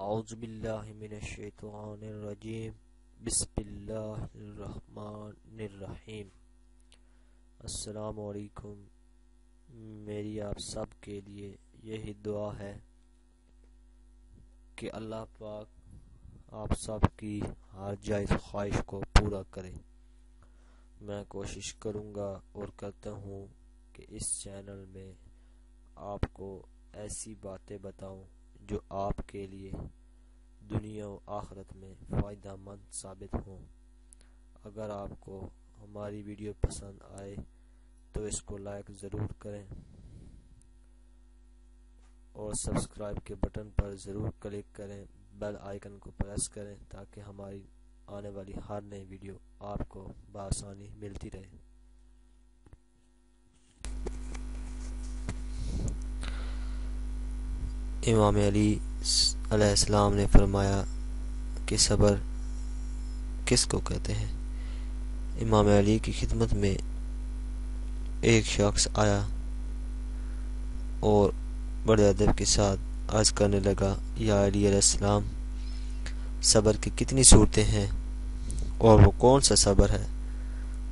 اعوذ باللہ من الشیطان الرجیم بسم اللہ الرحمن الرحیم۔ السلام علیکم۔ میری آپ سب کے لیے یہی دعا ہے کہ اللہ پاک آپ سب کی ہر جائز خواہش کو پورا کرے۔ میں کوشش کروں گا اور کرتا ہوں کہ اس چینل میں آپ کو ایسی باتیں بتاؤں جو آپ کے لیے دنیا و آخرت میں فائدہ مند ثابت ہوں۔ اگر آپ کو ہماری ویڈیو پسند آئے تو اس کو لائک ضرور کریں اور سبسکرائب کے بٹن پر ضرور کلک کریں، بیل آئیکن کو پریس کریں تاکہ ہماری آنے والی ہر نئی ویڈیو آپ کو بآسانی ملتی رہے۔ امام علی علیہ السلام نے فرمایا کہ صبر کس کو کہتے ہیں؟ امام علی کی خدمت میں ایک شخص آیا اور بڑے ادب کے ساتھ عرض کرنے لگا، یا علی علیہ السلام، صبر کی کتنی صورتیں ہیں اور وہ کون سا صبر ہے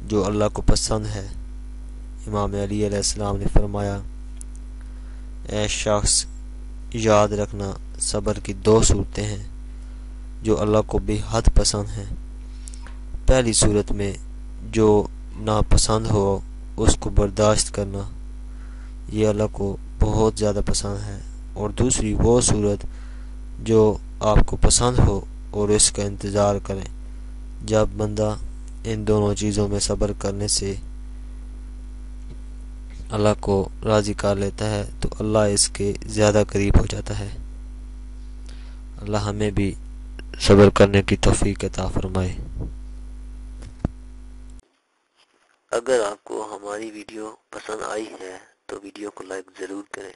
جو اللہ کو پسند ہے؟ امام علی علیہ السلام نے فرمایا، اے شخص، یاد رکھنا صبر کی دو صورتیں ہیں جو اللہ کو بے حد پسند ہیں۔ پہلی صورت میں جو ناپسند ہو اس کو برداشت کرنا، یہ اللہ کو بہت زیادہ پسند ہے، اور دوسری وہ صورت جو آپ کو پسند ہو اور اس کا انتظار کریں۔ جب بندہ ان دونوں چیزوں میں صبر کرنے سے اللہ کو راضی کر لیتا ہے تو اللہ اس کے زیادہ قریب ہو جاتا ہے۔ اللہ ہمیں بھی صبر کرنے کی توفیق عطا فرمائے۔ اگر آپ کو ہماری ویڈیو پسند آئی ہے تو ویڈیو کو لائک ضرور کریں،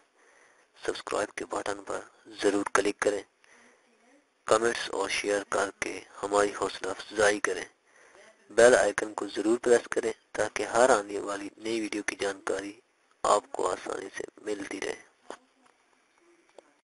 سبسکرائب کے بٹن پر ضرور کلک کریں، کمنٹس اور شیئر کر کے ہماری حوصلہ افزائی کریں، بیل آئیکن کو ضرور پریس کریں تاکہ ہر آنے والی نئی ویڈیو کی جانکاری آپ کو آسانی سے ملتی رہے۔